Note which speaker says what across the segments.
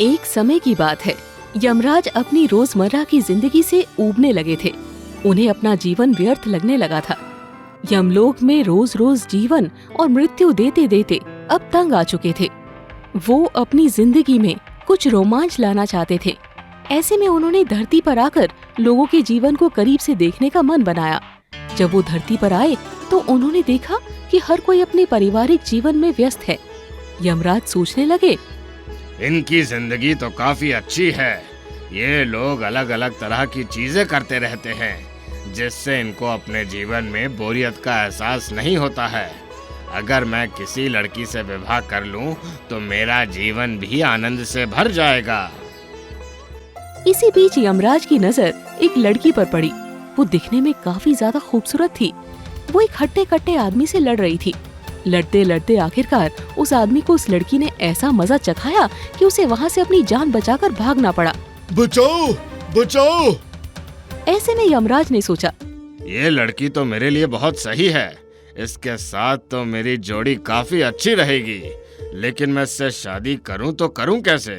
Speaker 1: एक समय की बात है। यमराज अपनी रोजमर्रा की जिंदगी से ऊबने लगे थे। उन्हें अपना जीवन व्यर्थ लगने लगा था। यमलोक में रोज रोज जीवन और मृत्यु देते देते अब तंग आ चुके थे। वो अपनी जिंदगी में कुछ रोमांच लाना चाहते थे। ऐसे में उन्होंने धरती पर आकर लोगों के जीवन को करीब से देखने का मन बनाया। जब वो धरती पर आए तो उन्होंने देखा कि हर कोई अपने पारिवारिक जीवन में व्यस्त है। यमराज सोचने लगे,
Speaker 2: इनकी जिंदगी तो काफी अच्छी है। ये लोग अलग अलग तरह की चीजें करते रहते हैं, जिससे इनको अपने जीवन में बोरियत का एहसास नहीं होता है। अगर मैं किसी लड़की से विवाह कर लूं, तो मेरा जीवन भी आनंद से भर जाएगा।
Speaker 1: इसी बीच यमराज की नजर एक लड़की पर पड़ी। वो दिखने में काफी ज्यादा खूबसूरत थी। वो एक हट्टे कट्टे आदमी से लड़ रही थी। लड़ते लड़ते आखिरकार उस आदमी को उस लड़की ने ऐसा मजा चखाया कि उसे वहाँ से अपनी जान बचाकर भागना पड़ा।
Speaker 2: बचाओ, बचाओ!
Speaker 1: ऐसे में यमराज ने सोचा,
Speaker 2: ये लड़की तो मेरे लिए बहुत सही है। इसके साथ तो मेरी जोड़ी काफी अच्छी रहेगी, लेकिन मैं इससे शादी करूं तो करूं कैसे?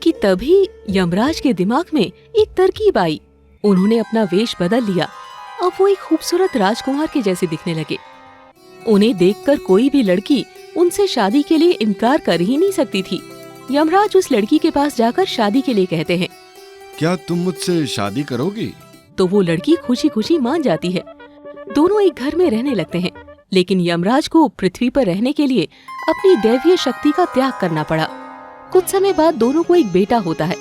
Speaker 1: कि तभी यमराज के दिमाग में एक तरकीब आई। उन्होंने अपना वेश बदल लिया। अब वो एक खूबसूरत राजकुमार के जैसे दिखने लगे। उन्हें देखकर कोई भी लड़की उनसे शादी के लिए इनकार कर ही नहीं सकती थी। यमराज उस लड़की के पास जाकर शादी के लिए कहते हैं।
Speaker 3: क्या तुम मुझसे शादी करोगी?
Speaker 1: तो वो लड़की खुशी खुशी मान जाती है। दोनों एक घर में रहने लगते हैं, लेकिन यमराज को पृथ्वी पर रहने के लिए अपनी दैवीय शक्ति का त्याग करना पड़ा। कुछ समय बाद दोनों को एक बेटा होता है।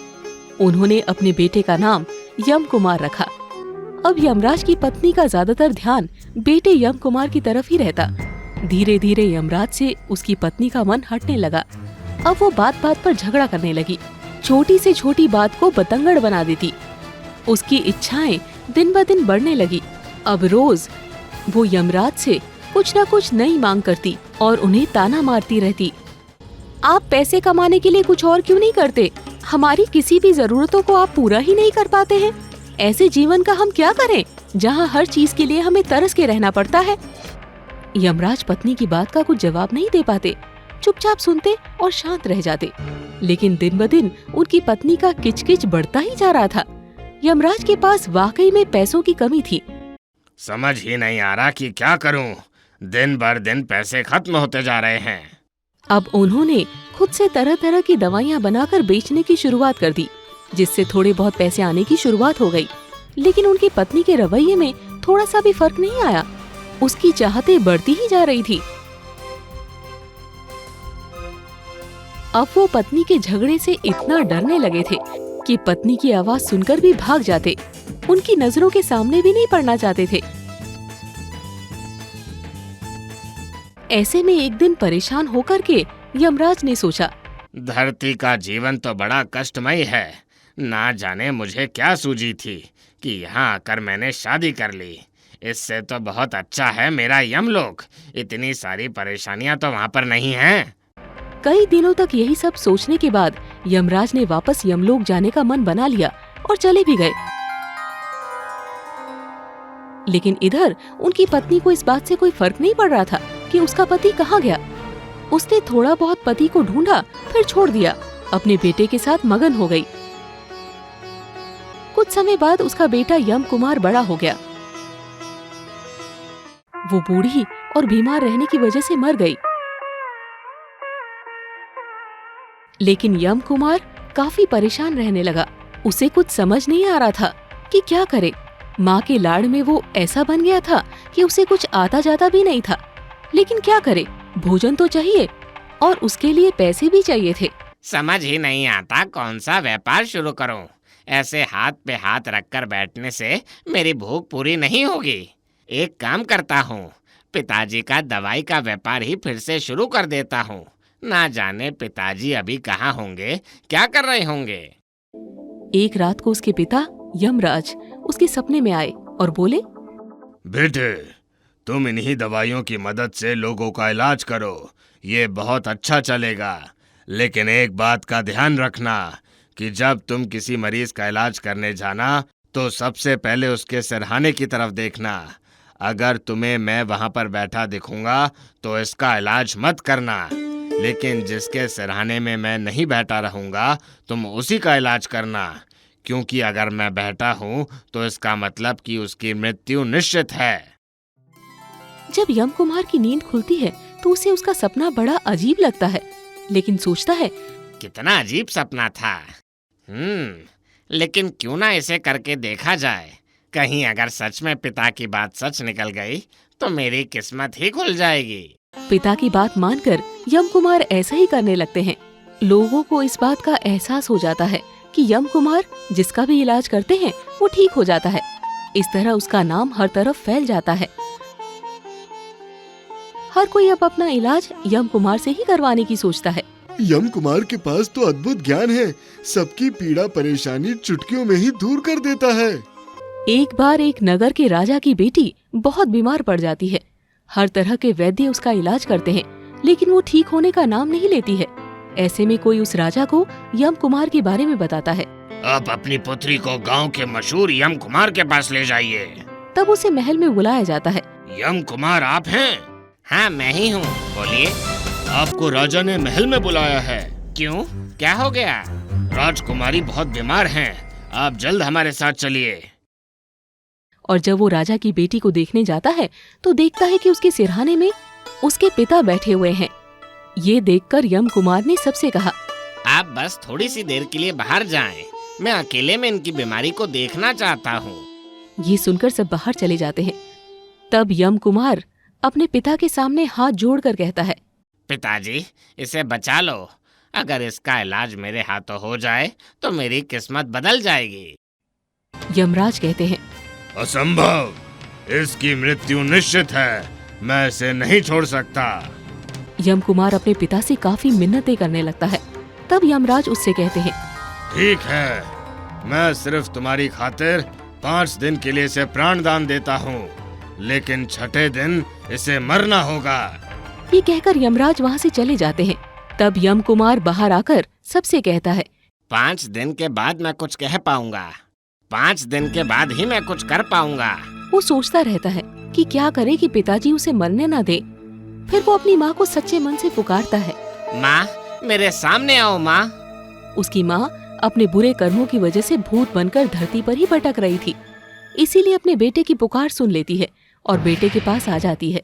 Speaker 1: उन्होंने अपने बेटे का नाम यम कुमार रखा। अब यमराज की पत्नी का ज्यादातर ध्यान बेटे यम कुमार की तरफ ही रहता। धीरे धीरे यमराज से उसकी पत्नी का मन हटने लगा। अब वो बात बात पर झगड़ा करने लगी। छोटी से छोटी बात को बतंगड़ बना देती। उसकी इच्छाएं दिन ब दिन बढ़ने लगी। अब रोज वो यमराज से कुछ न कुछ नई मांग करती और उन्हें ताना मारती रहती। आप पैसे कमाने के लिए कुछ और क्यों नहीं करते? हमारी किसी भी जरूरतों को आप पूरा ही नहीं कर पाते हैं। ऐसे जीवन का हम क्या करें, जहाँ हर चीज के लिए हमें तरस के रहना पड़ता है। यमराज पत्नी की बात का कुछ जवाब नहीं दे पाते, चुपचाप सुनते और शांत रह जाते। लेकिन दिन ब दिन उनकी पत्नी का किचकिच बढ़ता ही जा रहा था। यमराज के पास वाकई में पैसों की कमी थी।
Speaker 2: समझ ही नहीं आ रहा कि क्या करूं। दिन भर दिन पैसे खत्म होते जा रहे हैं।
Speaker 1: अब उन्होंने खुद से तरह तरह की दवाइयाँ बनाकर बेचने की शुरुआत कर दी, जिससे थोड़े बहुत पैसे आने की शुरुआत हो गई। लेकिन उनकी पत्नी के रवैये में थोड़ा सा भी फर्क नहीं आया। उसकी चाहतें बढ़ती ही जा रही थी। अब वो पत्नी के झगड़े से इतना डरने लगे थे कि पत्नी की आवाज सुनकर भी भाग जाते। उनकी नजरों के सामने भी नहीं पड़ना चाहते थे। ऐसे में एक दिन परेशान होकर के यमराज ने सोचा,
Speaker 2: धरती का जीवन तो बड़ा कष्टमय है। ना जाने मुझे क्या सूझी थी कि यहाँ आकर मैंने शादी कर ली। इससे तो बहुत अच्छा है मेरा यमलोक। इतनी सारी परेशानियाँ तो वहाँ पर नहीं हैं।
Speaker 1: कई दिनों तक यही सब सोचने के बाद यमराज ने वापस यमलोक जाने का मन बना लिया और चले भी गए। लेकिन इधर उनकी पत्नी को इस बात से कोई फर्क नहीं पड़ रहा था कि उसका पति कहाँ गया। उसने थोड़ा बहुत पति को ढूंढा, फिर छोड़ दिया। अपने बेटे के साथ मगन हो गई। कुछ समय बाद उसका बेटा यम कुमार बड़ा हो गया। वो बूढ़ी और बीमार रहने की वजह से मर गई। लेकिन यम कुमार काफी परेशान रहने लगा। उसे कुछ समझ नहीं आ रहा था कि क्या करे। माँ के लाड़ में वो ऐसा बन गया था कि उसे कुछ आता जाता भी नहीं था। लेकिन क्या करे, भोजन तो चाहिए और उसके लिए पैसे भी चाहिए थे।
Speaker 2: समझ ही नहीं आता कौन सा व्यापार शुरू करूं। ऐसे हाथ पे हाथ रखकर बैठने से मेरी भूख पूरी नहीं होगी। एक काम करता हूँ, पिताजी का दवाई का व्यापार ही फिर से शुरू कर देता हूँ। ना जाने पिताजी अभी कहाँ होंगे, क्या कर रहे होंगे।
Speaker 1: एक रात को उसके पिता यमराज उसके सपने में आए और बोले,
Speaker 2: बेटे, तुम इन्हीं दवाइयों की मदद से लोगों का इलाज करो। ये बहुत अच्छा चलेगा। लेकिन एक बात का ध्यान रखना कि जब तुम किसी मरीज का इलाज करने जाना तो सबसे पहले उसके सिरहाने की तरफ देखना। अगर तुम्हें मैं वहां पर बैठा दिखूंगा तो इसका इलाज मत करना। लेकिन जिसके सिरहाने में मैं नहीं बैठा रहूंगा तुम उसी का इलाज करना, क्योंकि अगर मैं बैठा हूँ तो इसका मतलब कि उसकी मृत्यु निश्चित है।
Speaker 1: जब यम कुमार की नींद खुलती है तो उसे उसका सपना बड़ा अजीब लगता है, लेकिन सोचता है
Speaker 2: कितना अजीब सपना था। लेकिन क्यों ना इसे करके देखा जाए। कहीं अगर सच में पिता की बात सच निकल गई तो मेरी किस्मत ही खुल जाएगी।
Speaker 1: पिता की बात मानकर यम कुमार ऐसा ही करने लगते हैं। लोगों को इस बात का एहसास हो जाता है कि यम कुमार जिसका भी इलाज करते हैं वो ठीक हो जाता है। इस तरह उसका नाम हर तरफ फैल जाता है। हर कोई अब अपना इलाज यम कुमार से ही करवाने की सोचता है।
Speaker 3: यम कुमार के पास तो अद्भुत ज्ञान है, सबकी पीड़ा परेशानी चुटकियों में ही दूर कर देता है।
Speaker 1: एक बार एक नगर के राजा की बेटी बहुत बीमार पड़ जाती है। हर तरह के वैद्य उसका इलाज करते हैं, लेकिन वो ठीक होने का नाम नहीं लेती है। ऐसे में कोई उस राजा को यम कुमार के बारे में बताता है।
Speaker 2: अब अपनी पुत्री को गांव के मशहूर यम कुमार के पास ले जाइए।
Speaker 1: तब उसे महल में बुलाया जाता है।
Speaker 2: यम कुमार आप हैं? हाँ मैं ही हूँ, बोलिए। आपको राजा ने महल में बुलाया है। क्यों, क्या हो गया? राजकुमारी बहुत बीमार हैं, आप जल्द हमारे साथ चलिए।
Speaker 1: और जब वो राजा की बेटी को देखने जाता है तो देखता है कि उसके सिरहाने में उसके पिता बैठे हुए हैं। ये देखकर यम कुमार ने सबसे कहा,
Speaker 2: आप बस थोड़ी सी देर के लिए बाहर जाएं। मैं अकेले में इनकी बीमारी को देखना चाहता हूँ।
Speaker 1: ये सुनकर सब बाहर चले जाते हैं। तब यम कुमार अपने पिता के सामने हाथ जोड़कर कहता है,
Speaker 2: पिताजी इसे बचा लो। अगर इसका इलाज मेरे हाथों हो जाए तो मेरी किस्मत बदल जाएगी।
Speaker 1: यमराज कहते हैं,
Speaker 2: असंभव, इसकी मृत्यु निश्चित है, मैं इसे नहीं छोड़ सकता।
Speaker 1: यम कुमार अपने पिता से काफी मिन्नतें करने लगता है। तब यमराज उससे कहते हैं,
Speaker 2: ठीक है, मैं सिर्फ तुम्हारी खातिर 5 दिन के लिए इसे प्राण दान देता हूँ, लेकिन 6ठे दिन इसे मरना होगा।
Speaker 1: ये कहकर यमराज वहाँ से चले जाते हैं। तब यम कुमार बाहर आकर सबसे कहता है,
Speaker 2: 5 दिन के बाद मैं कुछ कह पाऊंगा, 5 दिन के बाद ही मैं कुछ कर पाऊंगा।
Speaker 1: वो सोचता रहता है कि क्या करे कि पिताजी उसे मरने ना दे। फिर वो अपनी माँ को सच्चे मन से पुकारता है,
Speaker 2: माँ मेरे सामने आओ माँ।
Speaker 1: उसकी माँ अपने बुरे कर्मों की वजह से भूत बनकर धरती पर ही भटक रही थी, इसीलिए अपने बेटे की पुकार सुन लेती है और बेटे के पास आ जाती है।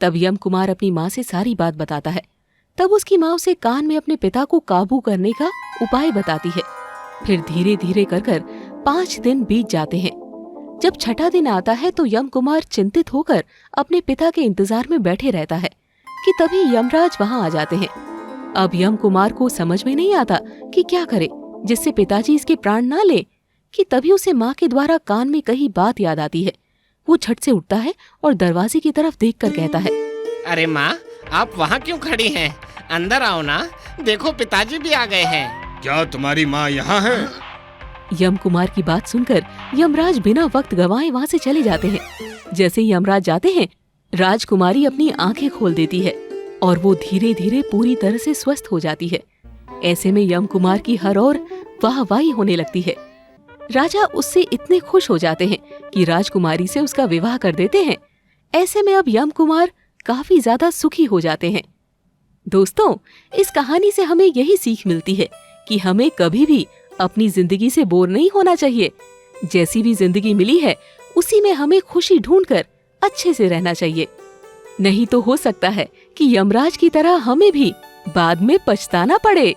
Speaker 1: तब यम कुमार अपनी माँ से सारी बात बताता है। तब उसकी माँ उसे कान में अपने पिता को काबू करने का उपाय बताती है। फिर धीरे धीरे कर 5 दिन बीत जाते हैं। जब 6ठा दिन आता है तो यम कुमार चिंतित होकर अपने पिता के इंतजार में बैठे रहता है कि तभी यमराज वहाँ आ जाते हैं। अब यम कुमार को समझ में नहीं आता कि क्या करे जिससे पिताजी इसके प्राण ना ले, कि तभी उसे माँ के द्वारा कान में कही बात याद आती है। वो झट से उठता है और दरवाजे की तरफ देखकर कहता है,
Speaker 2: अरे माँ, आप वहाँ क्यों खड़ी हैं? अंदर आओ ना, देखो पिताजी भी आ गए हैं। क्या तुम्हारी माँ यहाँ है?
Speaker 1: यम कुमार की बात सुनकर यमराज बिना वक्त गंवाए वहाँ से चले जाते हैं। जैसे ही यमराज जाते हैं, राजकुमारी अपनी आंखें खोल देती है और वो धीरे धीरे पूरी तरह से स्वस्थ हो जाती है। ऐसे में यम कुमार की हर ओर वाहवाही होने लगती है। राजा उससे इतने खुश हो जाते हैं कि राजकुमारी से उसका विवाह कर देते हैं। ऐसे में अब यम कुमार काफी ज्यादा सुखी हो जाते हैं। दोस्तों, इस कहानी से हमें यही सीख मिलती है कि हमें कभी भी अपनी जिंदगी से बोर नहीं होना चाहिए। जैसी भी जिंदगी मिली है उसी में हमें खुशी ढूंढकर अच्छे से रहना चाहिए। नहीं तो हो सकता है कि यमराज की तरह हमें भी बाद में पछताना पड़े।